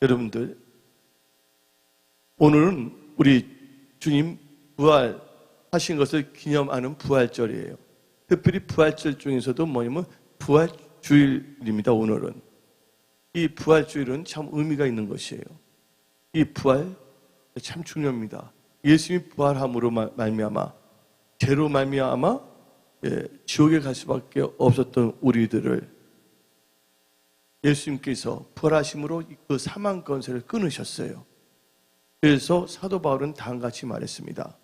여러분들, 오늘은 우리 주님 부활하신 것을 기념하는 부활절이에요. 특별히 부활절 중에서도 뭐냐면 부활주일입니다. 오늘은 이 부활주일은 참 의미가 있는 것이에요. 이 부활 참 중요합니다. 예수님이 부활함으로 말미암아, 죄로 말미암아 지옥에 갈 수밖에 없었던 우리들을 예수님께서 부활하심으로 그 사망 권세를 끊으셨어요. 그래서 사도 바울은 다음같이 말했습니다.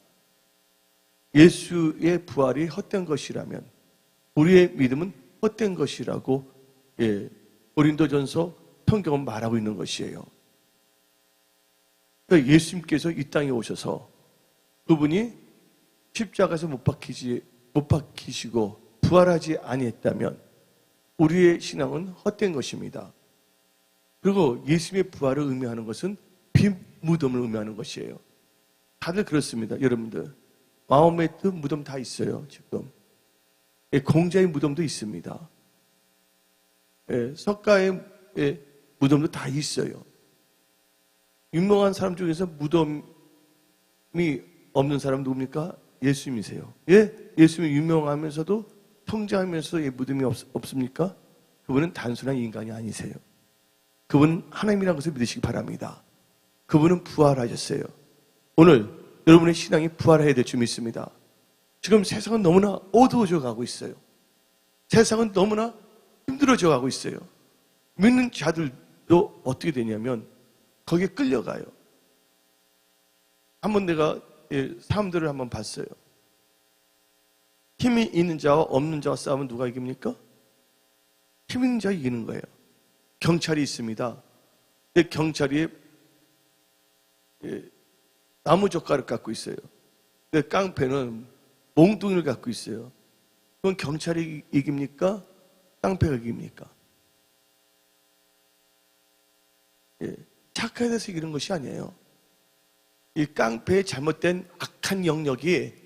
예수의 부활이 헛된 것이라면 우리의 믿음은 헛된 것이라고 고린도전서 성경은 말하고 있는 것이에요. 그러니까 예수님께서 이 땅에 오셔서 그분이 십자가에서 못 박히시고 부활하지 아니했다면 우리의 신앙은 헛된 것입니다. 그리고 예수님의 부활을 의미하는 것은 빈 무덤을 의미하는 것이에요. 다들 그렇습니다. 여러분들 마호메트 무덤 다 있어요. 지금 공자의 무덤도 있습니다. 석가의 무덤도 다 있어요. 유명한 사람 중에서 무덤이 없는 사람 누굽니까? 예수님이세요. 예수님이 유명하면서도 통제하면서 무덤이 없습니까? 그분은 단순한 인간이 아니세요. 그분은 하나님이라는 것을 믿으시기 바랍니다. 그분은 부활하셨어요. 오늘 여러분의 신앙이 부활해야 될 줄 믿습니다. 지금 세상은 너무나 어두워져 가고 있어요. 세상은 너무나 힘들어져 가고 있어요. 믿는 자들도 어떻게 되냐면 거기에 끌려가요. 한번 내가 사람들을 한번 봤어요. 힘이 있는 자와 없는 자와 싸우면 누가 이깁니까? 힘 있는 자가 이기는 거예요. 경찰이 있습니다. 경찰이 나무 젓가락 갖고 있어요. 깡패는 몽둥이를 갖고 있어요. 그건 경찰이 이깁니까? 깡패가 이깁니까? 착하게 돼서 이기는 것이 아니에요. 이 깡패의 잘못된 악한 영역이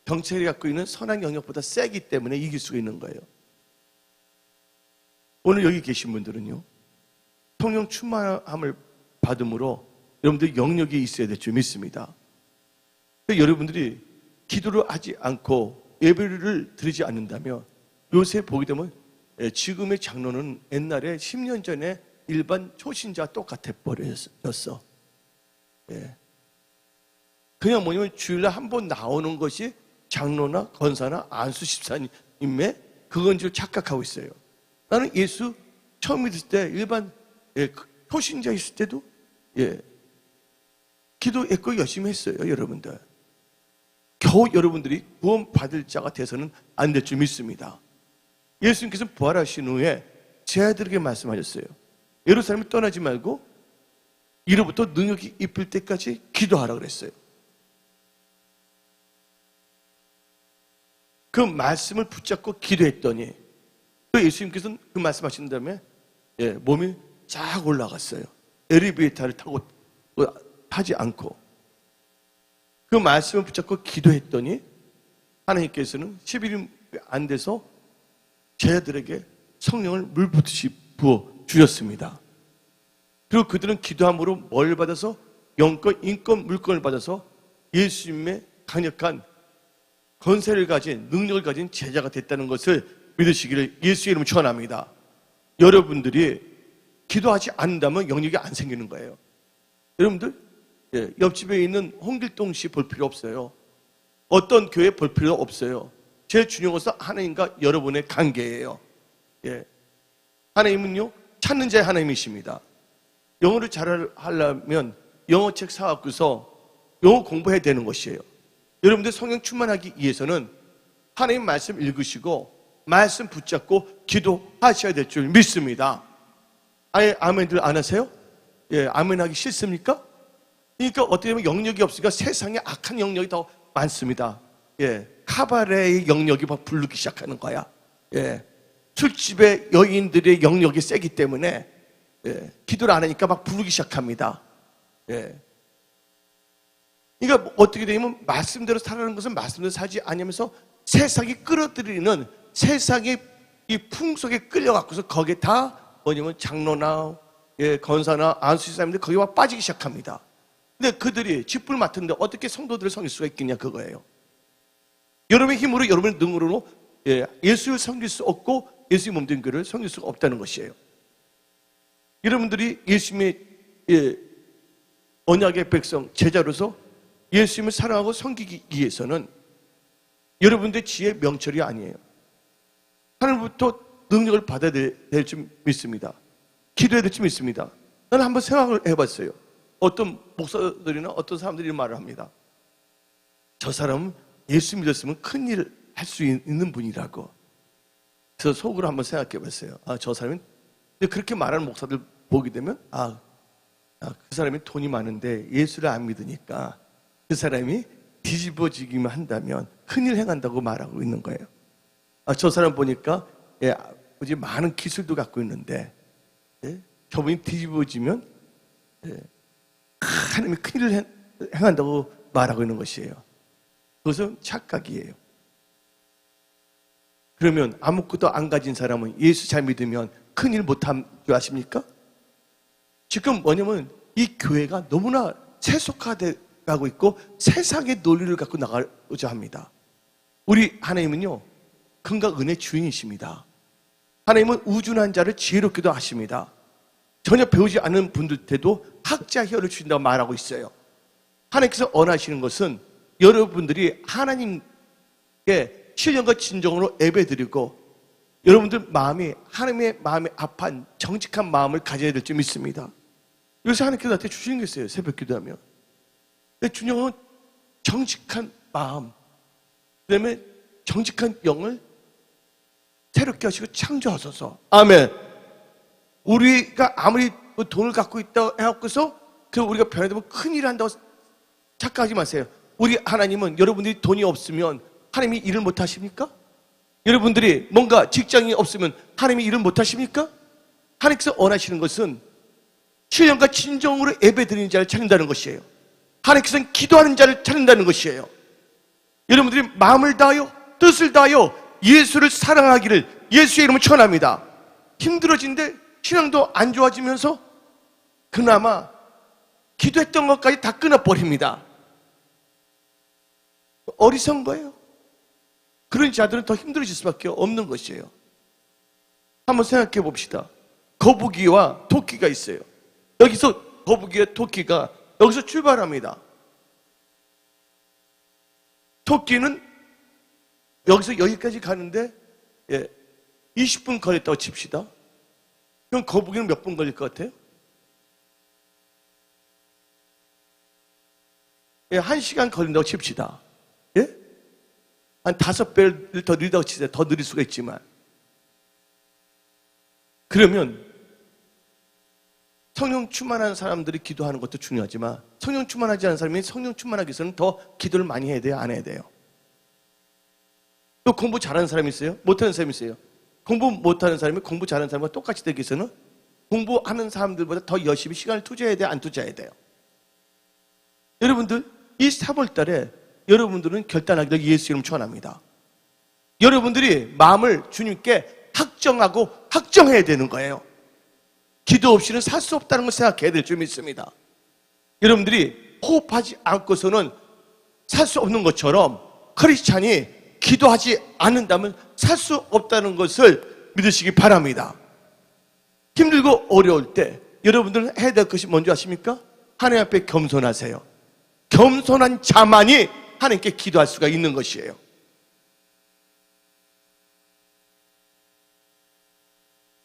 경찰이 갖고 있는 선한 영역보다 세기 때문에 이길 수가 있는 거예요. 오늘 여기 계신 분들은요, 성령 충만함을 받음으로 여러분들 영역이 있어야 될 줄 믿습니다. 여러분들이 기도를 하지 않고 예배를 드리지 않는다면 요새 보게 되면 지금의 장로는 옛날에 10년 전에 일반 초신자와 똑같아 버렸어. 그냥 뭐냐면 주일날 한 번 나오는 것이 장로나 권사나 안수 집사님의 그건 줄 착각하고 있어요. 나는 예수 처음 믿을 때 일반 초신자 있을 때도 기도했고 열심히 했어요. 여러분들 겨우 여러분들이 구원 받을 자가 돼서는 안 될 줄 믿습니다. 예수님께서는 부활하신 후에 제자들에게 말씀하셨어요. 예루살렘을 떠나지 말고 이로부터 능력이 입힐 때까지 기도하라 그랬어요. 그 말씀을 붙잡고 기도했더니 예수님께서는 그 말씀하신 다음에 몸이 쫙 올라갔어요. 엘리베이터를 타지 않고 그 말씀을 붙잡고 기도했더니 하나님께서는 10일이 안 돼서 제자들에게 성령을 물붓듯이 부어 주셨습니다. 그리고 그들은 기도함으로 뭘 받아서 영권, 인권, 물권을 받아서 예수님의 강력한 권세를 가진, 능력을 가진 제자가 됐다는 것을 믿으시기를 예수의 이름으로 축원합니다. 여러분들이 기도하지 않는다면 영역이 안 생기는 거예요. 여러분들 옆집에 있는 홍길동 씨 볼 필요 없어요. 어떤 교회 볼 필요 없어요. 제일 중요한 것은 하나님과 여러분의 관계예요. 하나님은요, 찾는 자의 하나님이십니다. 영어를 잘하려면 영어책 사갖고서 영어 공부해야 되는 것이에요. 여러분들 성령 충만하기 위해서는 하나님 말씀 읽으시고 말씀 붙잡고 기도하셔야 될 줄 믿습니다. 아예 아멘들 안 하세요? 아멘하기 싫습니까? 그러니까 어떻게 보면 영역이 없으니까 세상에 악한 영역이 더 많습니다. 카바레의 영역이 막 부르기 시작하는 거야. 술집의 여인들의 영역이 세기 때문에 기도를 안 하니까 막 부르기 시작합니다. 그러니까 어떻게 되면 말씀대로 살아가는 것은 말씀대로 살지 않으면서 세상이 끌어들이는 세상의 이 풍속에 끌려갖고서 거기에 다 뭐냐면 장로나 건사나 안수지 사람들이 거기 와 빠지기 시작합니다. 근데 그들이 짚불 맡은데 어떻게 성도들을 섬길 수가 있겠냐 그거예요. 여러분의 힘으로 여러분의 능으로 예수를 섬길 수 없고 예수의 몸된 교회를 섬길 수가 없다는 것이에요. 여러분들이 예수님의 언약의 백성 제자로서 예수님을 사랑하고 섬기기 위해서는 여러분들의 지혜 명철이 아니에요. 하나님부터 능력을 받아야 될 줄 믿습니다. 기도해야 될 줄 믿습니다. 나는 한번 생각을 해봤어요. 어떤 목사들이나 어떤 사람들이 말을 합니다. 저 사람은 예수 믿었으면 큰 일을 할 수 있는 분이라고. 그래서 속으로 한번 생각해 봤어요. 저 사람은 그렇게 말하는 목사들 보게 되면 그 사람이 돈이 많은데 예수를 안 믿으니까 그 사람이 뒤집어지기만 한다면 큰일 행한다고 말하고 있는 거예요. 저 사람 보니까 아주 많은 기술도 갖고 있는데 저분이 뒤집어지면 하나님이 큰일을 행한다고 말하고 있는 것이에요. 그것은 착각이에요. 그러면 아무것도 안 가진 사람은 예수 잘 믿으면 큰일 못한 줄 아십니까? 지금 뭐냐면 이 교회가 너무나 세속화돼 가고 있고 세상의 논리를 갖고 나가고자 합니다. 우리 하나님은요 긍과 은혜의 주인이십니다. 하나님은 우준한 자를 지혜롭게도 하십니다. 전혀 배우지 않은 분들한테도 학자 혀를 주신다고 말하고 있어요. 하나님께서 원하시는 것은 여러분들이 하나님께 신령과 진정으로 예배드리고 여러분들 마음이 하나님의 마음에 합한 정직한 마음을 가져야 될 줄 믿습니다. 요새 하나님께서 나한테 주시는 게 있어요. 새벽 기도하면 주님은 정직한 마음, 그 다음에 정직한 영을 새롭게 하시고 창조하소서. 아멘. 우리가 아무리 돈을 갖고 있다고 해갖고서 우리가 변화되면 큰일 한다고 착각하지 마세요. 우리 하나님은 여러분들이 돈이 없으면 하나님이 일을 못 하십니까? 여러분들이 뭔가 직장이 없으면 하나님이 일을 못 하십니까? 하나님께서 원하시는 것은 신령과 진정으로 예배드리는 자를 찾는다는 것이에요. 하나님께서는 기도하는 자를 찾는다는 것이에요. 여러분들이 마음을 다하여 뜻을 다하여 예수를 사랑하기를 예수의 이름으로 축원합니다. 힘들어진데 신앙도 안 좋아지면서 그나마 기도했던 것까지 다 끊어버립니다. 어리석은 거예요. 그런 자들은 더 힘들어질 수밖에 없는 것이에요. 한번 생각해 봅시다. 거북이와 토끼가 있어요. 여기서 거북이와 토끼가 여기서 출발합니다. 토끼는 여기서 여기까지 가는데 20분 걸렸다고 칩시다. 그럼 거북이는 몇 분 걸릴 것 같아요? 1시간 걸린다고 칩시다. 한 5배를 더 느리다고 치세요. 더 느릴 수가 있지만. 그러면 성령 충만한 사람들이 기도하는 것도 중요하지만 성령 충만하지 않은 사람이 성령 충만하기 위해서는 더 기도를 많이 해야 돼요? 안 해야 돼요? 또 공부 잘하는 사람이 있어요? 못하는 사람이 있어요? 공부 못하는 사람이 공부 잘하는 사람과 똑같이 되기 위해서는 공부하는 사람들보다 더 열심히 시간을 투자해야 돼요? 안 투자해야 돼요? 여러분들 이 3월 달에 여러분들은 결단하기를 예수 이름 축원합니다. 여러분들이 마음을 주님께 확정하고 확정해야 되는 거예요. 기도 없이는 살 수 없다는 걸 생각해야 될 줄 믿습니다. 여러분들이 호흡하지 않고서는 살 수 없는 것처럼 크리스찬이 기도하지 않는다면 살 수 없다는 것을 믿으시기 바랍니다. 힘들고 어려울 때 여러분들은 해야 될 것이 뭔지 아십니까? 하나님 앞에 겸손하세요. 겸손한 자만이 하나님께 기도할 수가 있는 것이에요.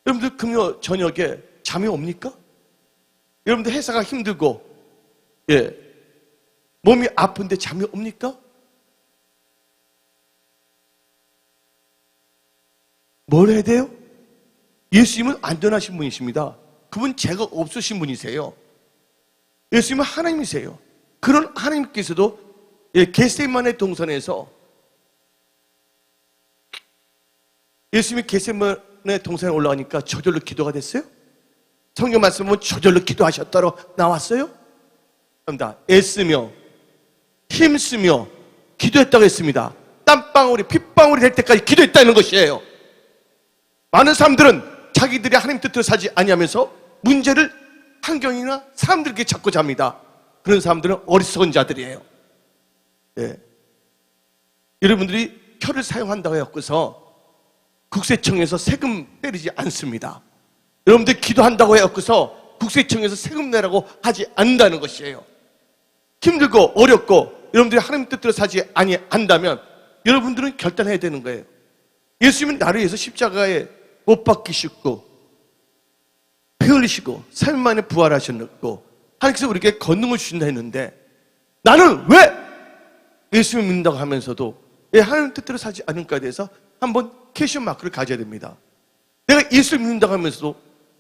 여러분들 금요 저녁에 잠이 옵니까? 여러분들 회사가 힘들고 몸이 아픈데 잠이 옵니까? 뭘 해야 돼요? 예수님은 안전하신 분이십니다. 그분 죄가 없으신 분이세요. 예수님은 하나님이세요. 그런 하나님께서도 겟세마네 동산에서 예수님이 겟세마네 동산에 올라가니까 저절로 기도가 됐어요? 성경 말씀은 저절로 기도하셨다로 나왔어요? 그런다. 애쓰며 힘쓰며 기도했다고 했습니다. 땀방울이 핏방울이 될 때까지 기도했다는 것이에요. 많은 사람들은 자기들이 하나님 뜻대로 살지 아니하면서 문제를 환경이나 사람들에게 자꾸 합니다. 그런 사람들은 어리석은 자들이에요. 예. 여러분들이 표를 사용한다고 해서 국세청에서 세금 때리지 않습니다. 여러분들이 기도한다고 해서 국세청에서 세금 내라고 하지 않는다는 것이에요. 힘들고 어렵고 여러분들이 하나님 뜻대로 사지 아니한다면 여러분들은 결단해야 되는 거예요. 예수님은 나를 위해서 십자가에 못 박히시고 피 흘리시고 3일 만에 부활하셨고 하나님께서 우리에게 권능을 주신다 했는데 나는 왜 예수님을 믿는다고 하면서도 왜 하나님 뜻대로 살지 않을까에 대해서 한번 퀘스천 마크를 가져야 됩니다. 내가 예수를 믿는다고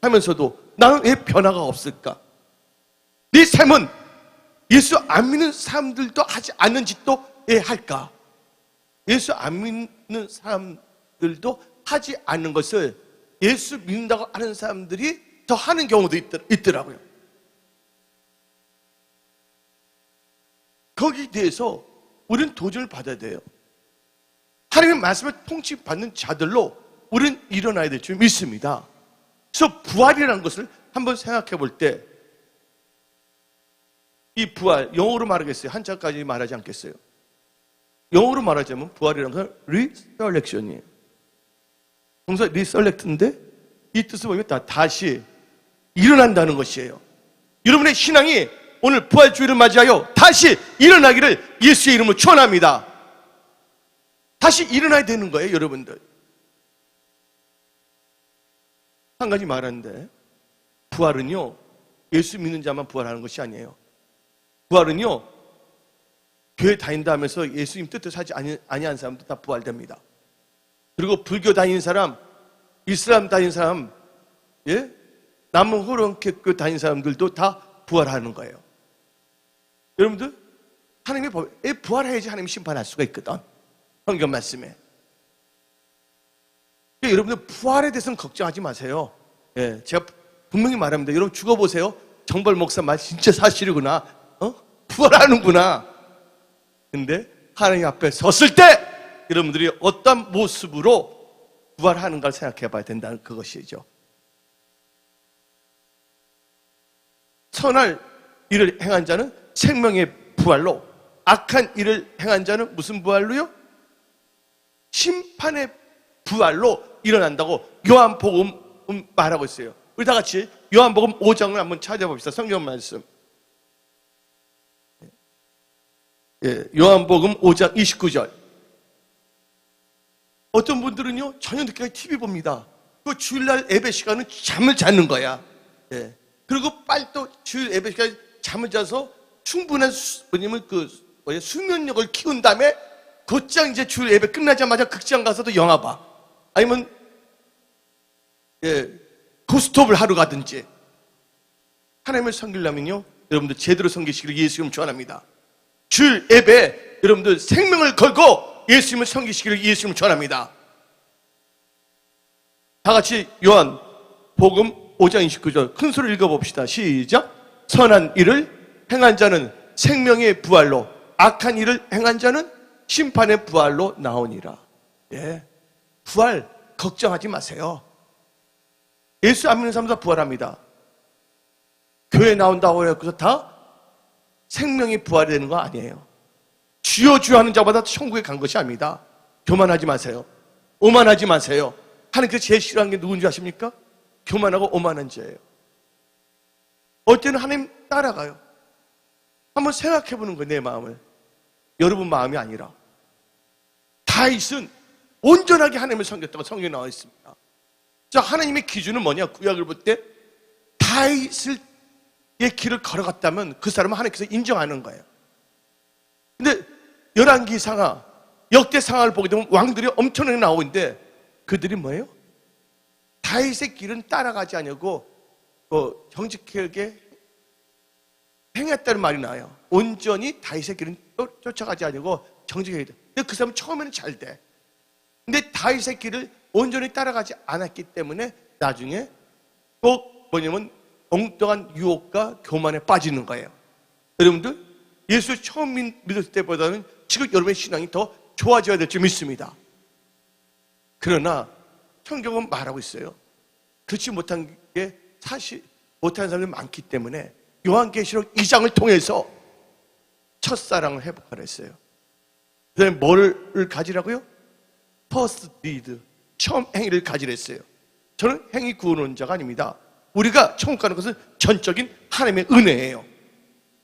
하면서도 나는 왜 변화가 없을까? 네 삶은 예수 안 믿는 사람들도 하지 않는 짓도 왜 할까? 예수 안 믿는 사람들도 하지 않는 것을 예수 믿는다고 하는 사람들이 더 하는 경우도 있더라고요. 거기에 대해서 우리는 도전을 받아야 돼요. 하나님의 말씀을 통치받는 자들로 우리는 일어나야 될 줄 믿습니다. 그래서 부활이라는 것을 한번 생각해 볼 때 이 부활, 영어로 말하겠어요? 한자까지 말하지 않겠어요? 영어로 말하자면 부활이라는 건 resurrection이에요. 동사 resurrect인데 이 뜻을 보면 다시 일어난다는 것이에요. 여러분의 신앙이 오늘 부활주일을 맞이하여 다시 일어나기를 예수의 이름으로 축원합니다. 다시 일어나야 되는 거예요, 여러분들. 한 가지 말하는데 부활은요 예수 믿는 자만 부활하는 것이 아니에요. 부활은요 교회 다닌다 하면서 예수님 뜻대로 살지 아니한 사람도 다 부활됩니다. 그리고 불교 다니는 사람, 이슬람 다니는 사람, 예? 남은 호롱교회 다니는 사람들도 다 부활하는 거예요. 여러분들 하나님의 법에 부활해야지 하나님이 심판할 수가 있거든. 성경 말씀에. 여러분들 부활에 대해서는 걱정하지 마세요. 예, 제가 분명히 말합니다. 여러분 죽어보세요. 정벌 목사 말 진짜 사실이구나. 부활하는구나. 근데 하나님 앞에 섰을 때 여러분들이 어떤 모습으로 부활하는가를 생각해 봐야 된다는 그것이죠. 선할 일을 행한 자는 생명의 부활로, 악한 일을 행한 자는 무슨 부활로요? 심판의 부활로 일어난다고 요한복음 말하고 있어요. 우리 다 같이 요한복음 5장을 한번 찾아봅시다. 성경 말씀. 요한복음 5장 29절. 어떤 분들은요 저녁 늦게까지 TV 봅니다. 그 주일날 예배 시간은 잠을 자는 거야. 그리고 빨리 또 주일 예배 시간에 잠을 자서 충분한 수면력을 키운 다음에 곧장 이제 주일 예배 끝나자마자 극장 가서도 영화 봐. 아니면 고스톱을 하러 가든지. 하나님을 섬기려면요 여러분들 제대로 섬기시기를 예수님 축원합니다. 주일 예배에 여러분들 생명을 걸고 예수님을 섬기시기를 예수님 축원합니다. 다 같이 요한복음 5장 29절 큰 소리로 읽어봅시다. 시작. 선한 일을 행한 자는 생명의 부활로, 악한 일을 행한 자는 심판의 부활로 나오니라. 부활 걱정하지 마세요. 예수 안 믿는 사람도 다 부활합니다. 교회 나온다고 해서 다 생명이 부활이 되는 거 아니에요. 주여 주여 하는 자마다 천국에 간 것이 아닙니다. 교만하지 마세요. 오만하지 마세요. 하나님께서 제일 싫어하는 게 누군지 아십니까? 교만하고 오만한 자예요. 어떨 때는 하나님 따라가요. 한번 생각해 보는 거예요, 내 마음을. 여러분 마음이 아니라. 다윗은 온전하게 하나님을 섬겼다고 성경에 나와 있습니다. 자, 하나님의 기준은 뭐냐? 구약을 볼 때 다윗의 길을 걸어갔다면 그 사람은 하나님께서 인정하는 거예요. 근데 열왕기상하, 역대상하를 보게 되면 왕들이 엄청나게 나오는데 그들이 뭐예요? 다윗의 길은 따라가지 않고 정직하게 행했다는 말이 나와요. 온전히 다윗의 길은 쫓아가지 않고 정직하게 돼. 근데 그 사람은 처음에는 잘 돼. 근데 다윗의 길을 온전히 따라가지 않았기 때문에 나중에 꼭 뭐냐면 엉뚱한 유혹과 교만에 빠지는 거예요. 여러분들 예수 처음 믿었을 때보다는 지금 여러분의 신앙이 더 좋아져야 될 줄 믿습니다. 그러나 성경은 말하고 있어요. 그렇지 못한 게 사실 못하는 사람들이 많기 때문에 요한계시록 2장을 통해서 첫사랑을 회복하라 했어요. 그 다음에 뭐를 가지라고요? First deed, 처음 행위를 가지라 했어요. 저는 행위 구원자가 아닙니다. 우리가 천국 가는 것은 전적인 하나님의 은혜예요.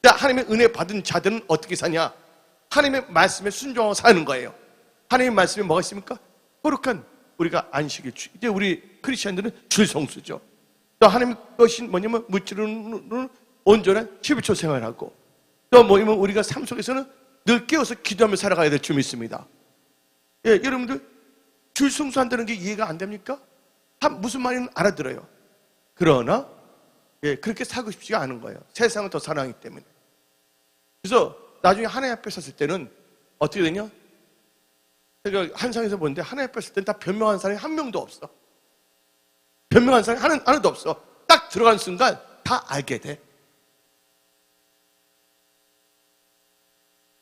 하나님의 은혜 받은 자들은 어떻게 사냐? 하나님의 말씀에 순종하고 사는 거예요. 하나님의 말씀에 뭐가 있습니까? 거룩한 우리가 안식일 주. 이제 우리 크리스천들은 줄성수죠. 또 하나님의 것이 뭐냐면 무찌르는 온전한 11초 생활하고, 또 뭐냐면 우리가 삶 속에서는 늘 깨어서 기도하며 살아가야 될 줄 믿습니다. 예, 여러분들 줄성수한다는 게 이해가 안 됩니까? 무슨 말인지 알아들어요. 그러나 예, 그렇게 살고 싶지가 않은 거예요. 세상을 더 사랑하기 때문에. 그래서 나중에 하나님 앞에 섰을 때는 어떻게 되냐? 제가 한상에서 보는데 하나님 앞에 섰을 때는 다 변명한 사람이 한 명도 없어. 변명한 사람이 하나도 없어. 딱 들어간 순간 다 알게 돼.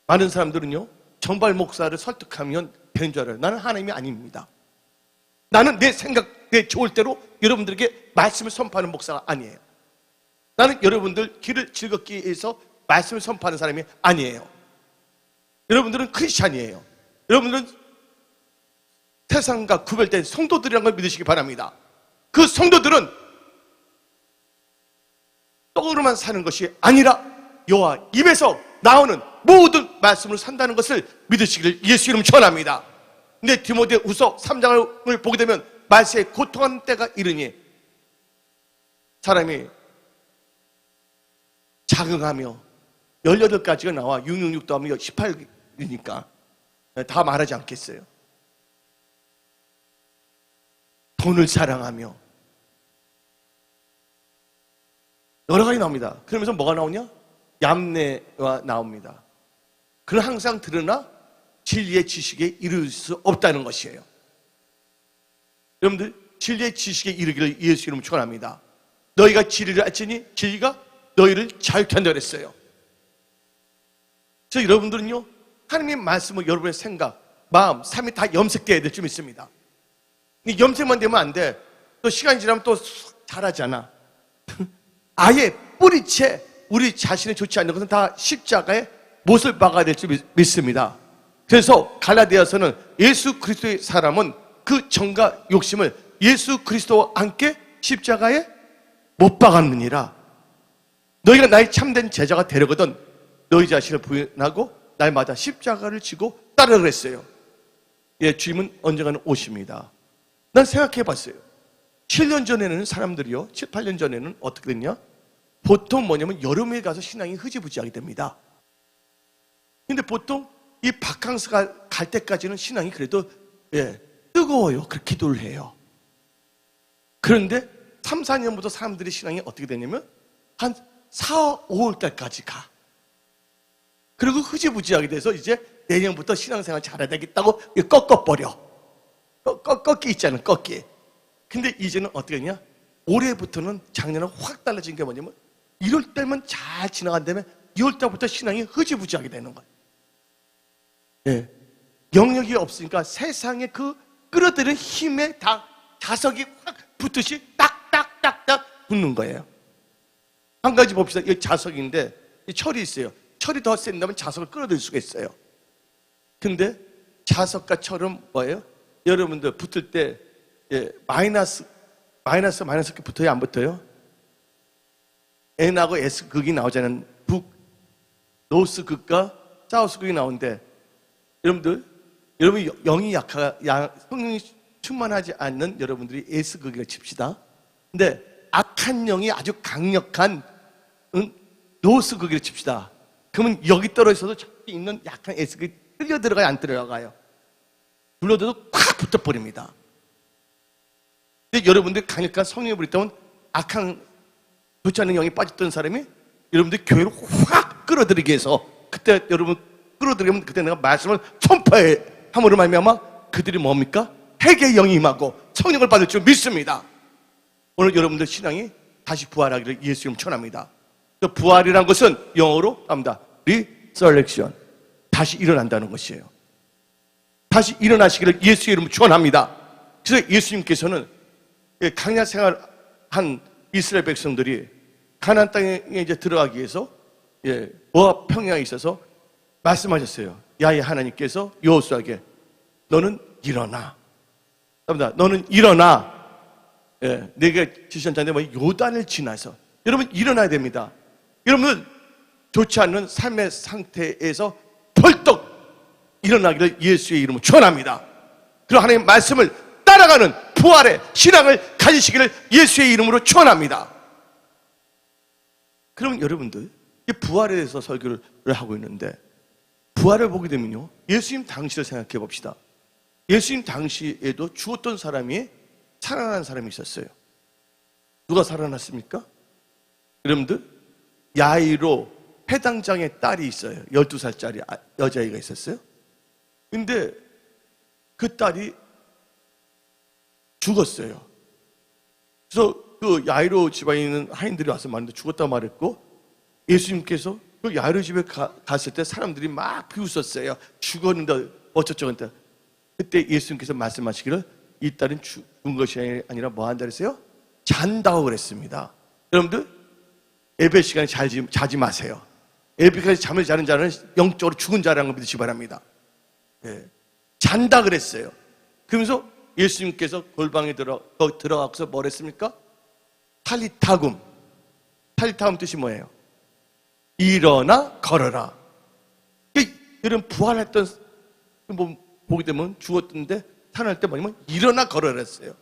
많은 사람들은요, 정발 목사를 설득하면 되는 줄 알아요. 나는 하나님이 아닙니다. 나는 내 생각, 내 좋을 대로 여러분들에게 말씀을 선포하는 목사가 아니에요. 나는 여러분들 길을 즐겁게 해서 말씀을 선포하는 사람이 아니에요. 여러분들은 크리스찬이에요. 여러분들은 세상과 구별된 성도들이라는 걸 믿으시기 바랍니다. 그 성도들은 떡으로만 사는 것이 아니라 여호와 입에서 나오는 모든 말씀을 산다는 것을 믿으시기를 예수 이름 전합니다. 근데 디모데후서 3장을 보게 되면 말세에 고통하는 때가 이르니 사람이 자긍하며 18가지가 나와 666 더하면 18이니까 다 말하지 않겠어요. 돈을 사랑하며 여러 가지 나옵니다. 그러면서 뭐가 나오냐? 얌내가 나옵니다. 그는 항상 들으나 진리의 지식에 이를 수 없다는 것이에요. 여러분들 진리의 지식에 이르기를 예수 이름으로 축원합니다. 너희가 진리를 알지니 진리가 너희를 자유케 한다 그랬어요. 그래서 여러분들은요, 하나님의 말씀을 여러분의 생각, 마음, 삶이 다 염색되어야 될 줄 믿습니다. 염색만 되면 안 돼. 또 시간이 지나면 또 잘하잖아. 아예 뿌리채 우리 자신이 좋지 않는 것은 다 십자가의 못을 박아야 될 줄 믿습니다. 그래서 갈라디아서는 예수 그리스도의 사람은 그 정과 욕심을 예수 그리스도와 함께 십자가에 못 박았느니라. 너희가 나의 참된 제자가 되려거든 너희 자신을 부인하고 날마다 십자가를 지고 따르라 그랬어요. 예, 주님은 언젠가는 오십니다. 난 생각해 봤어요. 7년 전에는 사람들이요, 7, 8년 전에는 어떻게 됐냐? 보통 뭐냐면 여름에 가서 신앙이 흐지부지하게 됩니다. 근데 보통 이 바캉스가 갈 때까지는 신앙이 그래도 예, 뜨거워요. 그렇게 기도를 해요. 그런데 3, 4년부터 사람들의 신앙이 어떻게 되냐면 한 4, 5월 달까지 가. 그리고 흐지부지하게 돼서 이제 내년부터 신앙생활 잘해야 되겠다고 꺾어버려. 꺾기 있잖아요. 꺾기. 근데 이제는 어떻게 했냐? 올해부터는 작년은 확 달라진 게 뭐냐면 1월 달만 잘 지나간 다음에 2월 달부터 신앙이 흐지부지하게 되는 거예요. 예. 영역이 없으니까 세상에 그 끌어들이는 힘에 다 자석이 확 붙듯이 딱딱딱딱 붙는 거예요. 한 가지 봅시다. 이 자석인데 이 철이 있어요. 철이 더 센다면 자석을 끌어들일 수가 있어요. 근데 자석과 철은 뭐예요? 여러분들 붙을 때 예, 마이너스 이렇게 붙어요? 안 붙어요? N하고 S 극이 나오잖아요. 노스 극과 사우스 극이 나오는데 여러분 영이 성령이 충만하지 않는 여러분들이 S 극이라 칩시다. 근데 악한 영이 아주 강력한 노스 극이라 칩시다. 그러면 여기 떨어져서 저기 있는 약한 S 극이 끌려 들어가요? 안 들어가요? 불러도 콱 붙어버립니다. 근데 여러분들 강력한 성령이 부렸다면 악한 좋지 않은 영이 빠졌던 사람이 여러분들 교회로 확 끌어들이게 해서 그때 여러분 끌어들이면 그때 내가 말씀을 선포해 함으로 말미암아 그들이 뭡니까? 회개의 영이 임하고 성령을 받을 줄 믿습니다. 오늘 여러분들 신앙이 다시 부활하기를 예수 이름 축원합니다. 부활이란 것은 영어로 합니다. Resurrection. 다시 일어난다는 것이에요. 다시 일어나시기를 예수 이름으로 축원합니다. 그래서 예수님께서는 강야 생활한 이스라엘 백성들이 가나안 땅에 이제 들어가기 위해서 모압 평야에 있어서 말씀하셨어요. 야훼 하나님께서 여호수아에게 너는 일어나. 너는 일어나. 내가 지시한 자인데 요단을 지나서 여러분 일어나야 됩니다. 여러분은 좋지 않는 삶의 상태에서 벌떡 일어나기를 예수의 이름으로 축원합니다. 그리고 하나님의 말씀을 따라가는 부활의 신앙을 가지시기를 예수의 이름으로 축원합니다. 그럼 여러분들 이 부활에 대해서 설교를 하고 있는데 부활을 보게 되면요 예수님 당시를 생각해 봅시다. 예수님 당시에도 죽었던 사람이 살아난 사람이 있었어요. 누가 살아났습니까? 여러분들 야이로 회당장의 딸이 있어요. 12살짜리 여자아이가 있었어요. 근데 그 딸이 죽었어요. 그래서 그 야이로 집안에 있는 하인들이 와서 말했는데 죽었다고 말했고 예수님께서 그 야이로 집에 갔을 때 사람들이 막 비웃었어요. 죽었는데 어쩌저쩌는데 그때 예수님께서 말씀하시기를 이 딸은 죽은 것이 아니라 뭐 한다 그랬어요? 잔다고 그랬습니다. 여러분들 예배 시간에 자지 마세요. 예배까지 잠을 자는 자는 영적으로 죽은 자라는 걸 믿으시기 바랍니다. 잔다 그랬어요. 그러면서 예수님께서 골방에 들어가서 뭘 했습니까? 탈리타굼. 탈리타굼 뜻이 뭐예요? 일어나 걸어라. 여러분 부활했던 보게 되면 죽었던데 살아날 때 뭐냐면 일어나 걸어라 했어요.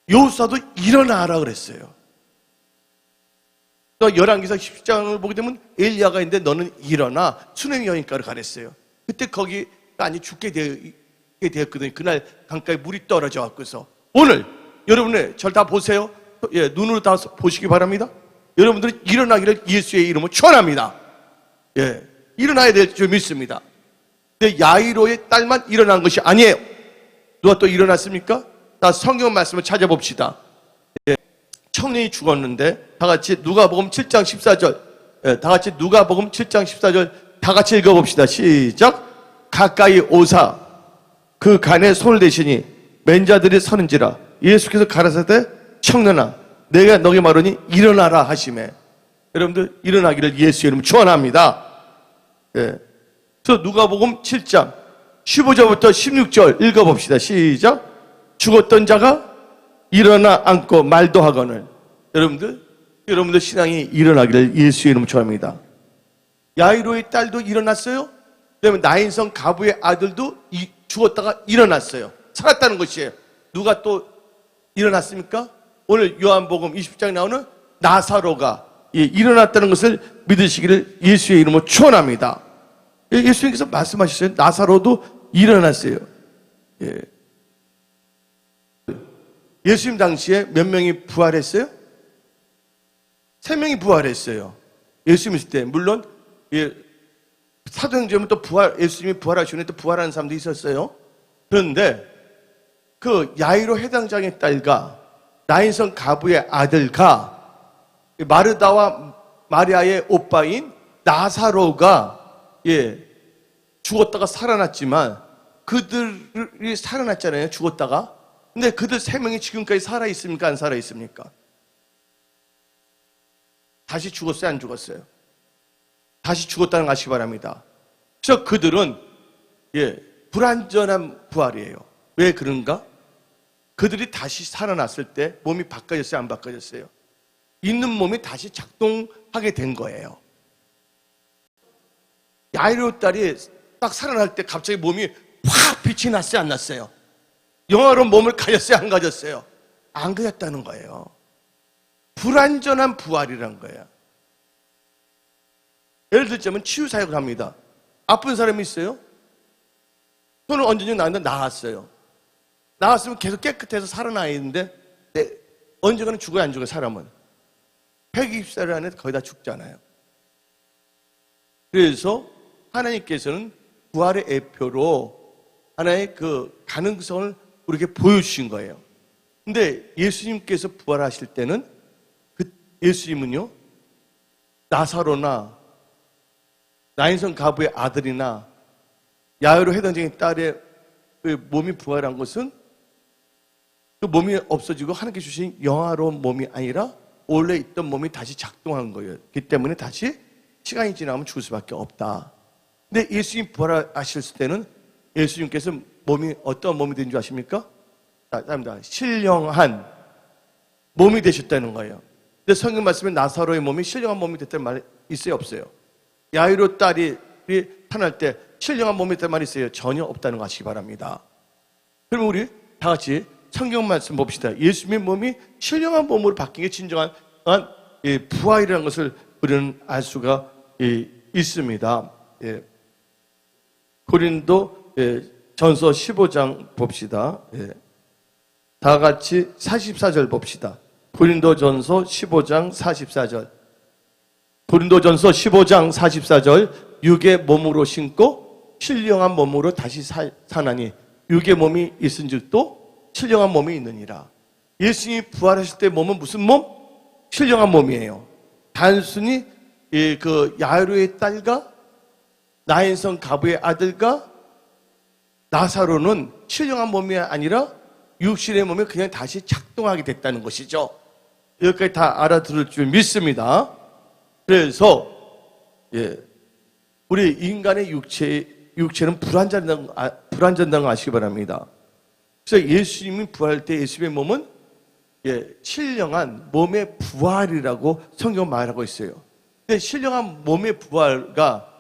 여호수아도 일어나라 그랬어요. 또 열왕기상 10장을 보게 되면 엘리야가 있는데 너는 일어나 수넴 여인가를 가랬어요. 그때 거기가 아니 죽게 되었거든요. 그날 강가에 물이 떨어져 갖고서 오늘 여러분의 절 다 보세요. 눈으로 다 보시기 바랍니다. 여러분들은 일어나기를 예수의 이름으로 축원합니다. 일어나야 될 줄 믿습니다. 근데 야이로의 딸만 일어난 것이 아니에요. 누가 또 일어났습니까? 다 성경 말씀을 찾아봅시다. 청년이 죽었는데 다 같이 누가복음 7장 14절 다 같이 누가복음 7장 14절 다 같이 읽어봅시다. 시작. 가까이 오사 그 간에 손을 대시니 맨자들이 서는지라 예수께서 가라사대 청년아 내가 너에게 말하니 일어나라 하시매. 여러분들 일어나기를 예수의 이름으로 축원합니다. 그래서 누가복음 7장 15절부터 16절 읽어봅시다. 시작. 죽었던 자가 일어나 앉고 말도 하거늘. 여러분들 신앙이 일어나기를 예수의 이름으로 축원합니다. 야이로의 딸도 일어났어요. 그다음에 나인성 가부의 아들도 죽었다가 일어났어요. 살았다는 것이에요. 누가 또 일어났습니까? 오늘 요한복음 20장에 나오는 나사로가 일어났다는 것을 믿으시기를 예수의 이름으로 축원합니다. 예수님께서 말씀하셨어요. 나사로도 일어났어요. 예수님 당시에 몇 명이 부활했어요? 3명이 부활했어요. 예수님 있을 때. 물론 사도행전은 또 예수님이 부활하시는 또 부활하는 사람도 있었어요. 그런데 그 야이로 회당장의 딸과 나인성 가부의 아들과 마르다와 마리아의 오빠인 나사로가 죽었다가 살아났지만 그들이 살아났잖아요. 죽었다가. 근데 그들 3명이 지금까지 살아있습니까? 안 살아있습니까? 다시 죽었어요? 안 죽었어요? 다시 죽었다는 거 아시기 바랍니다. 그래서 그들은 불완전한 부활이에요. 왜 그런가? 그들이 다시 살아났을 때 몸이 바꿔졌어요? 안 바꿔졌어요? 있는 몸이 다시 작동하게 된 거예요. 야이로 딸이 딱 살아날 때 갑자기 몸이 확 빛이 났어요? 안 났어요? 영화로 몸을 가졌어요? 안 가졌어요? 안 가졌다는 거예요. 불완전한 부활이란 거예요. 예를 들자면 치유사역을 합니다. 아픈 사람이 있어요? 손을 얹은 나는데 나았어요. 나았으면 계속 깨끗해서 살아나야 되는데 언젠가는 죽어야 안 죽어요, 사람은. 120살 안에 거의 다 죽잖아요. 그래서 하나님께서는 부활의 예표로 하나의 그 가능성을 우리에게 보여주신 거예요. 근데 예수님께서 부활하실 때는 예수님은요, 나사로나 나인성 가부의 아들이나 야이로 회당장의 딸의 그 몸이 부활한 것은 그 몸이 없어지고 하나님께 주신 영화로운 몸이 아니라 원래 있던 몸이 다시 작동한 거예요. 그렇기 때문에 다시 시간이 지나면 죽을 수밖에 없다. 근데 예수님 부활하실 때는 예수님께서 몸이 어떤 몸이 된 줄 아십니까? 자, 신령한 몸이 되셨다는 거예요. 근데 성경 말씀에 나사로의 몸이 신령한 몸이 됐다는 말 있어요, 없어요? 야이로 딸이 탄할 때 신령한 몸이 됐다는 말이 있어요? 전혀 없다는 거 아시기 바랍니다. 그럼 우리 다 같이 성경 말씀 봅시다. 예수님의 몸이 신령한 몸으로 바뀐 게 진정한 부활이라는 것을 우리는 알 수가 있습니다. 고린도 전서 15장 봅시다. 다 같이 44절 봅시다. 고린도 전서 15장 44절. 고린도 전서 15장 44절. 육의 몸으로 신고 신령한 몸으로 다시 사나니 육의 몸이 있은즉도 신령한 몸이 있느니라. 예수님이 부활하실 때 몸은 무슨 몸? 신령한 몸이에요. 단순히 그 야이로의 딸과 나인성 가부의 아들과 나사로는 신령한 몸이 아니라 육신의 몸이 그냥 다시 작동하게 됐다는 것이죠. 여기까지 다 알아들을 줄 믿습니다. 그래서 우리 인간의 육체는 불완전한 거 아시기 바랍니다. 그래서 예수님이 부활할 때 예수님의 몸은 신령한 몸의 부활이라고 성경 말하고 있어요. 근데 신령한 몸의 부활과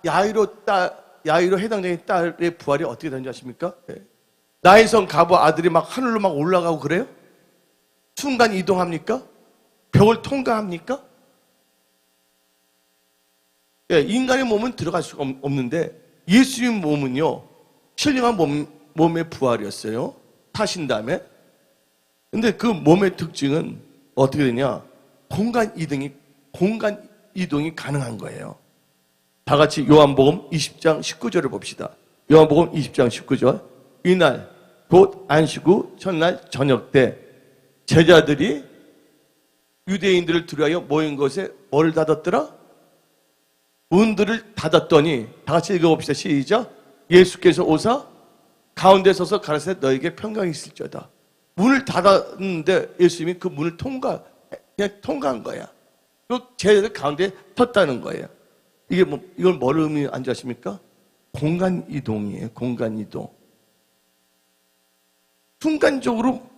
야이로 해당되는 딸의 부활이 어떻게 되는지 아십니까? 나인성 가부 아들이 막 하늘로 막 올라가고 그래요? 순간 이동합니까? 벽을 통과합니까? 인간의 몸은 들어갈 수가 없는데 예수님 몸은요 신령한 몸의 부활이었어요. 타신 다음에. 근데 그 몸의 특징은 어떻게 되냐? 공간 이동이 가능한 거예요. 다 같이 요한복음 20장 19절을 봅시다. 요한복음 20장 19절. 이날 곧 안식 후 첫날 저녁 때 제자들이 유대인들을 두려하여 모인 곳에 뭐를 닫았더라? 문들을 닫았더니 다 같이 읽어봅시다. 시작. 예수께서 오사 가운데 서서 가라사대 너에게 평강이 있을지어다. 문을 닫았는데 예수님이 그 문을 그냥 통과한 거야. 그 제자들 가운데 섰다는 거예요. 이걸 뭘 의미하는지 아십니까? 공간 이동이에요. 공간 이동. 순간적으로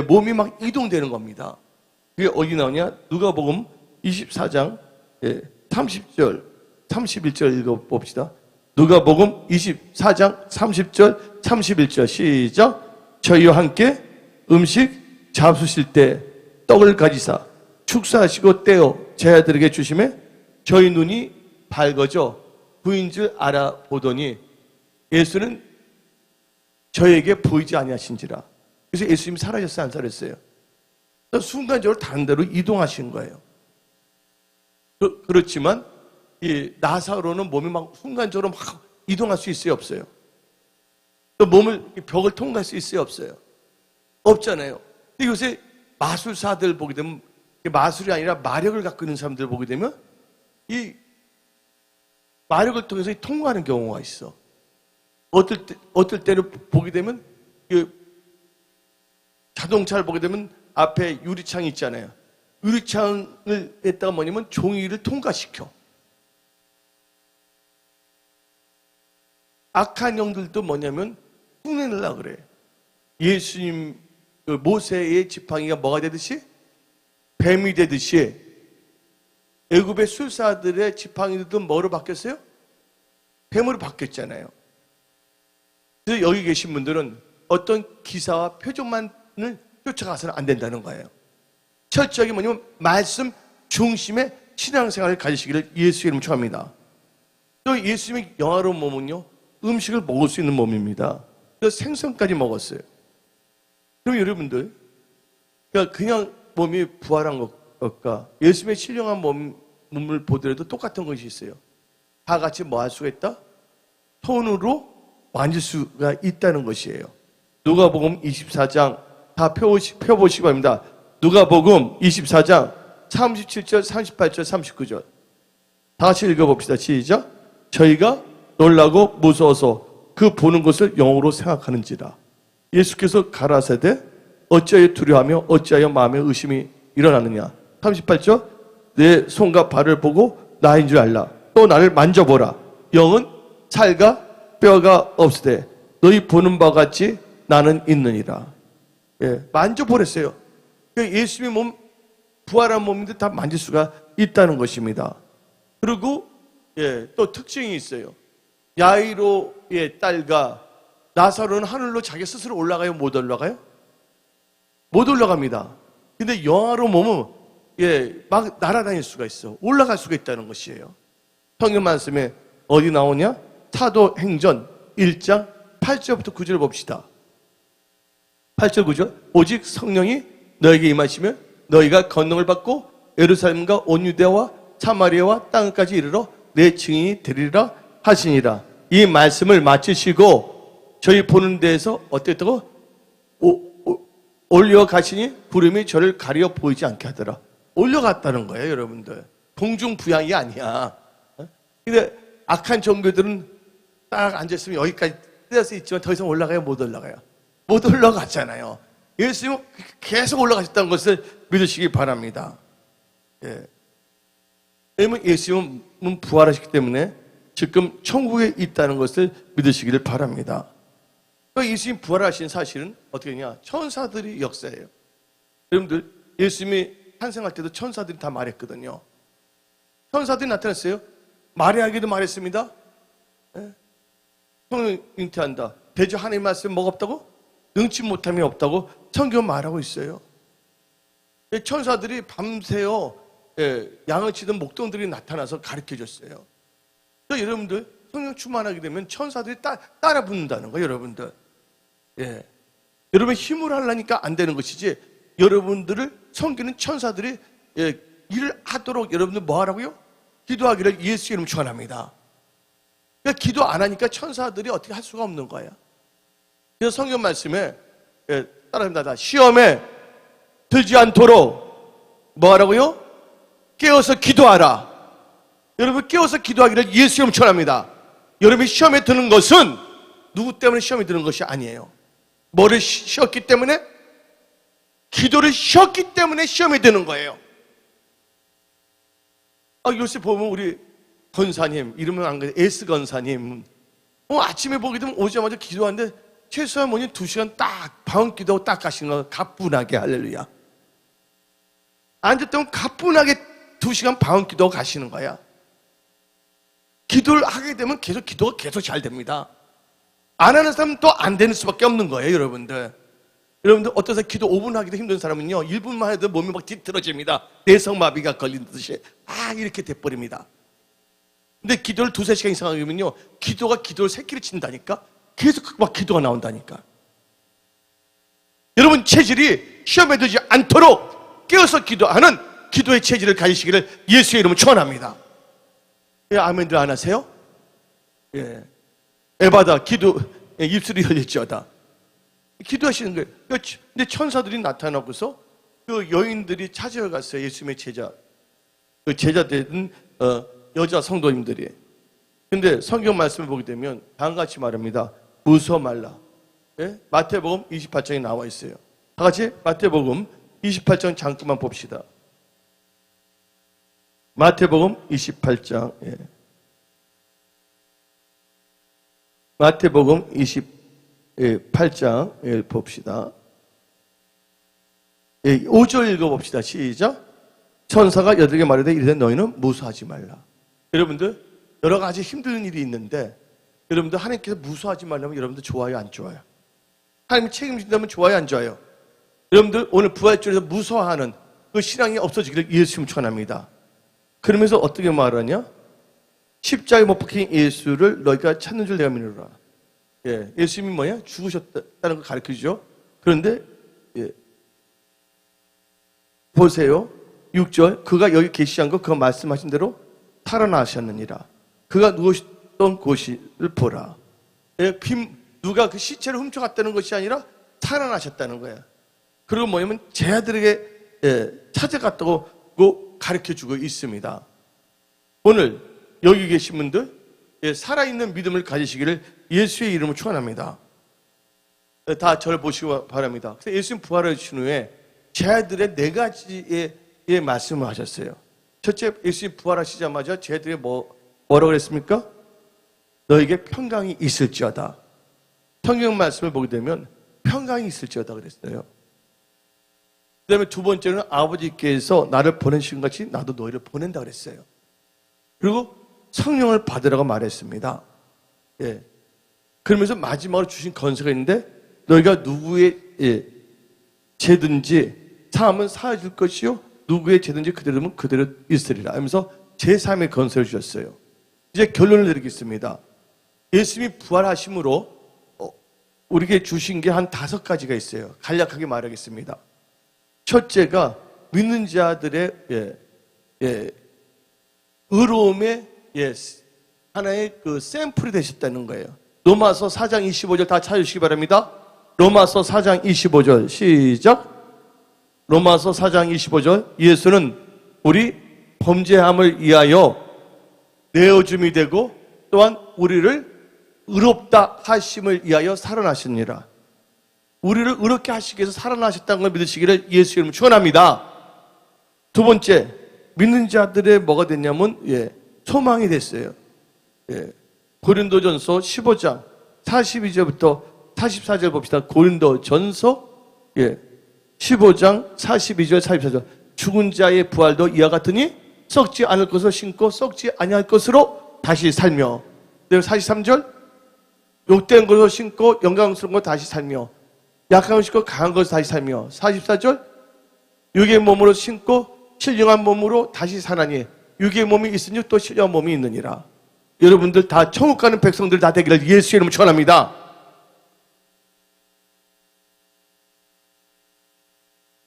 몸이 막 이동되는 겁니다. 그게 어디 나오냐? 누가복음 24장 30절, 31절 읽어봅시다. 누가복음 24장 30절, 31절 시작. 저희와 함께 음식 잡수실 때 떡을 가지사 축사하시고 떼어 제자들에게 주심에 저희 눈이 밝아져 부인 줄 알아보더니 예수는 저에게 보이지 아니하신지라. 그래서 예수님이 사라졌어요, 안 사라졌어요? 순간적으로 다른 데로 이동하신 거예요. 그렇지만 이 나사로는 몸이 막 순간적으로 막 이동할 수 있어요, 없어요? 또 벽을 통과할 수 있어요, 없어요? 없잖아요. 근데 요새 마술사들 보게 되면 마술이 아니라 마력을 갖고 있는 사람들 보게 되면 이 마력을 통해서 통과하는 경우가 있어. 어떨 때는 보게 되면 자동차를 보게 되면 앞에 유리창이 있잖아요. 유리창을 했다가 뭐냐면 종이를 통과시켜. 악한 영들도 뭐냐면 흉내내려고 그래. 예수님 모세의 지팡이가 뭐가 되듯이? 뱀이 되듯이 애굽의 술사들의 지팡이들도 뭐로 바뀌었어요? 뱀으로 바뀌었잖아요. 그래서 여기 계신 분들은 어떤 기사와 표적만을 쫓아가서는 안 된다는 거예요. 철저하게 뭐냐면 말씀 중심의 신앙생활을 가지시기를 예수의 이름으로 축원합니다. 또 예수님의 영화로운 몸은요 음식을 먹을 수 있는 몸입니다. 그래서 생선까지 먹었어요. 그럼 여러분들 그냥 몸이 부활한 것과 예수님의 신령한 몸을 보더라도 똑같은 것이 있어요. 다 같이 뭐 할 수가 있다? 손으로 만질 수가 있다는 것이에요. 누가복음 24장 다 펴보시기 바랍니다. 누가복음 24장 37절, 38절, 39절 다 같이 읽어봅시다. 시작. 저희가 놀라고 무서워서 그 보는 것을 영으로 생각하는지라. 예수께서 가라사대 어찌하여 두려워하며 어찌하여 마음에 의심이 일어나느냐. 38절, 내 손과 발을 보고 나인 줄 알라. 또 나를 만져보라. 영은 살과 뼈가 없으되 너희 보는 바와 같이 나는 있느니라. 예, 만져보랬어요. 예수님의 몸, 부활한 몸인데 다 만질 수가 있다는 것입니다. 그리고 예, 또 특징이 있어요. 야이로의 딸과 나사로는 하늘로 자기 스스로 올라가요? 못 올라가요? 못 올라갑니다. 근데 영화로 몸은 예, 막 날아다닐 수가 있어. 올라갈 수가 있다는 것이에요. 성경 말씀에 어디 나오냐? 사도행전 1장 8절부터 9절 봅시다. 8절 9절, 오직 성령이 너에게 임하시면 너희가 권능을 받고 예루살렘과 온 유대와 사마리아와 땅까지 이르러 내 증인이 되리라 하시니라. 이 말씀을 마치시고 저희 보는 데에서 어땠다고? 올려가시니 구름이 저를 가려 보이지 않게 하더라. 올려갔다는 거예요, 여러분들. 동중부양이 아니야. 근데 악한 종교들은 딱 앉았으면 여기까지 떼어서 있지만 더 이상 올라가요? 못 올라가요? 못 올라갔잖아요. 예수님은 계속 올라가셨다는 것을 믿으시기 바랍니다. 예. 왜냐면 예수님은 부활하셨기 때문에 지금 천국에 있다는 것을 믿으시기를 바랍니다. 예수님 부활하신 사실은 어떻게 되냐? 천사들이 역사예요. 여러분들, 예수님이 탄생할 때도 천사들이 다 말했거든요. 천사들이 나타났어요. 마리아에게도 말했습니다. 예? 성령 잉태한다. 대저 하나님 말씀 뭐가 없다고? 능치 못함이 없다고 성경 말하고 있어요. 천사들이 밤새요 양을 치던 목동들이 나타나서 가르쳐줬어요. 여러분들 성령 충만하게 되면 천사들이 따라 붙는다는 거예요. 여러분들. 예. 여러분 힘을 하려니까 안 되는 것이지 여러분들을 섬기는 천사들이 일을 하도록 여러분들 뭐 하라고요? 기도하기를 예수 이름 축원합니다. 그러니까 기도 안 하니까 천사들이 어떻게 할 수가 없는 거예요. 그래서 성경 말씀에 따라합니다. 시험에 들지 않도록 뭐 하라고요? 깨어서 기도하라. 여러분 깨어서 기도하기를 예수 이름 축원합니다. 여러분이 시험에 드는 것은 누구 때문에 시험에 드는 것이 아니에요. 뭐를 쉬었기 때문에? 기도를 쉬었기 때문에 시험에 드는 거예요. 요새 보면 우리 권사님, 이름은 안 그래, 에스 권사님. 아침에 보게 되면 오자마자 기도하는데 최소한 2시간 딱 방언 기도하고 딱 가시는 거 가뿐하게 할렐루야. 앉았다면 가뿐하게 2시간 방언 기도하고 가시는 거야. 기도를 하게 되면 기도가 계속 잘 됩니다. 안 하는 사람은 또 안 되는 수밖에 없는 거예요, 여러분들. 여러분들 어떠세요? 기도 5분 하기도 힘든 사람은요 1분만 해도 몸이 막 뒤틀어집니다. 내성마비가 걸린 듯이 이렇게 돼버립니다. 근데 기도를 2-3시간 이상 하면요 기도가 기도를 새끼를 친다니까. 계속 막 기도가 나온다니까. 여러분 체질이 시험에 들지 않도록 깨어서 기도하는 기도의 체질을 가지시기를 예수의 이름으로 축원합니다. 예, 아멘들 안 하세요? 예. 에바다 기도 입술이 열렸지어다. 기도하시는 거예요. 근데 천사들이 나타나고서 그 여인들이 찾으러 갔어요. 예수님의 제자. 그 제자들은 여자 성도님들이. 근데 성경 말씀을 보게 되면 다음같이 말합니다. 무서워 말라. 예? 마태복음 28장에 나와 있어요. 다 같이 마태복음 28장 잠깐만 봅시다. 마태복음 28장. 예. 마태복음 28장 봅시다. 5절 읽어봅시다. 시작. 천사가 8개 말하되 이르되 너희는 무서워하지 말라. 여러분들 여러 가지 힘든 일이 있는데 여러분들 하나님께서 무서워하지 말라면 여러분들 좋아요 안 좋아요? 하나님이 책임진다면 좋아요 안 좋아요? 여러분들 오늘 부활절에서 무서워하는 그 신앙이 없어지기를 예수님 축원합니다. 그러면서 어떻게 말하냐? 십자가에 못 박힌 예수를 너희가 찾는 줄 내가 믿노라. 예, 예수님이 뭐야? 죽으셨다는 걸 가르쳐주죠. 그런데 보세요. 6절 그가 여기 계시지 않고 그가 말씀하신 대로 살아나셨느니라. 그가 누우셨던 곳을 보라. 예, 누가 그 시체를 훔쳐갔다는 것이 아니라 살아나셨다는 거야. 그리고 뭐냐면 제 아들에게 찾아갔다고 가르쳐주고 있습니다. 오늘 여기 계신 분들 살아있는 믿음을 가지시기를 예수의 이름으로 축원합니다. 다 저를 보시기 바랍니다. 예수님 부활하신 후에 제자들의 네 가지의 말씀을 하셨어요. 첫째, 예수님 부활하시자마자 제자들이 뭐라고 그랬습니까? 너에게 평강이 있을지어다. 성경 말씀을 보게 되면 평강이 있을지어다 그랬어요. 그 다음에 두 번째는 아버지께서 나를 보내신 같이 나도 너희를 보낸다 그랬어요. 그리고 성령을 받으라고 말했습니다. 예. 그러면서 마지막으로 주신 건세가 있는데 너희가 누구의 죄든지 사함은 사해줄 것이요 누구의 죄든지 그대로 되면 그대로 있으리라 하면서 제3의 건세를 주셨어요. 이제 결론을 내리겠습니다. 예수님이 부활하심으로 우리에게 주신 게 한 5가지가 있어요. 간략하게 말하겠습니다. 첫째가 믿는 자들의 의로움의 하나의 그 샘플이 되셨다는 거예요. 로마서 4장 25절 다 찾으시기 바랍니다. 로마서 4장 25절 시작. 로마서 4장 25절 예수는 우리 범죄함을 위하여 내어줌이 되고 또한 우리를 의롭다 하심을 위하여 살아나시니라. 우리를 의롭게 하시기 위해서 살아나셨다는 걸 믿으시기를 예수 이름으로 축원합니다. 두 번째, 믿는 자들의 뭐가 됐냐면 소망이 됐어요. 고린도전서 15장 42절부터 44절 봅시다. 고린도전서 15장 42절 44절 죽은 자의 부활도 이와 같으니 썩지 않을 것을 신고 썩지 아니할 것으로 다시 살며 43절 욕된 것을 신고 영광스러운 것 다시 살며 약한 것을 신고 강한 것을 다시 살며 44절 육의 몸으로 신고 신령한 몸으로 다시 사나니 육의 몸이 있으니 또 신령한 몸이 있느니라. 여러분들 다 천국 가는 백성들 다 되기를 예수의 이름으로 축원합니다.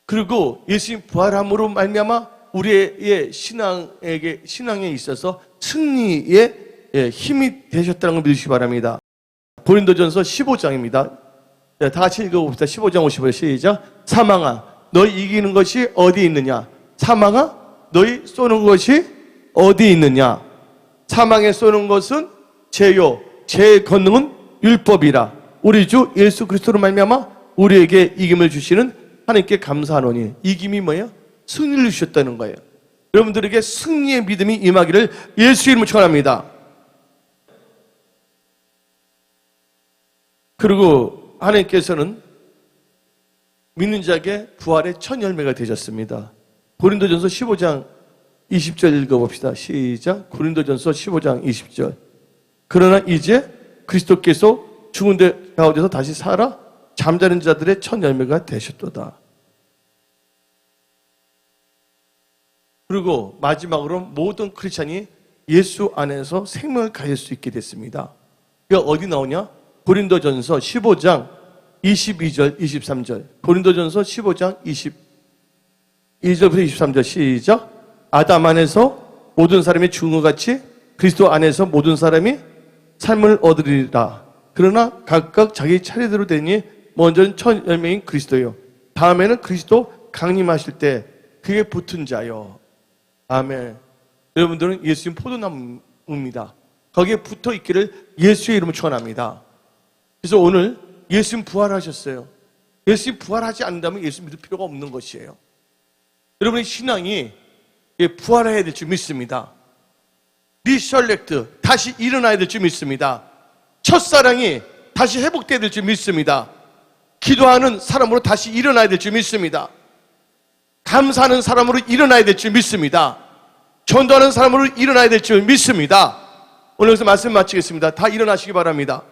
그리고 예수님 부활함으로 말미암아 우리의 신앙에 있어서 승리의 힘이 되셨다는 걸 믿으시기 바랍니다. 고린도전서 15장입니다. 다 같이 읽어봅시다. 15장 55절 시작. 사망아 너희 이기는 것이 어디 있느냐? 사망아 너희 쏘는 것이 어디 있느냐? 사망에 쏘는 것은 죄요 죄의 권능은 율법이라. 우리 주 예수 그리스도로 말미암아 우리에게 이김을 주시는 하나님께 감사하노니. 이김이 뭐예요? 승리를 주셨다는 거예요. 여러분들에게 승리의 믿음이 임하기를 예수 이름으로 축원합니다. 그리고 하나님께서는 믿는 자에게 부활의 첫 열매가 되셨습니다. 고린도전서 15장 20절 읽어봅시다. 시작. 고린도전서 15장 20절. 그러나 이제 그리스도께서 죽은 데 가운데서 다시 살아 잠자는 자들의 첫 열매가 되셨도다. 그리고 마지막으로 모든 크리스찬이 예수 안에서 생명을 가질 수 있게 됐습니다. 그게 어디 나오냐? 고린도전서 15장 22절 23절. 고린도전서 15장 22절부터 23절 시작. 아담 안에서 모든 사람이 죽은 것 같이 그리스도 안에서 모든 사람이 삶을 얻으리라. 그러나 각각 자기 차례대로 되니 먼저는 첫 열매인 그리스도요 다음에는 그리스도 강림하실 때 그게 붙은 자요. 아멘. 여러분들은 예수님 포도나무입니다. 거기에 붙어 있기를 예수의 이름으로 축원합니다. 그래서 오늘 예수님 부활하셨어요. 예수님 부활하지 않는다면 예수 믿을 필요가 없는 것이에요. 여러분의 신앙이 부활해야 될 줄 믿습니다. 리설렉트 다시 일어나야 될 줄 믿습니다. 첫사랑이 다시 회복돼야 될 줄 믿습니다. 기도하는 사람으로 다시 일어나야 될 줄 믿습니다. 감사하는 사람으로 일어나야 될 줄 믿습니다. 전도하는 사람으로 일어나야 될 줄 믿습니다. 오늘 여기서 말씀 마치겠습니다. 다 일어나시기 바랍니다.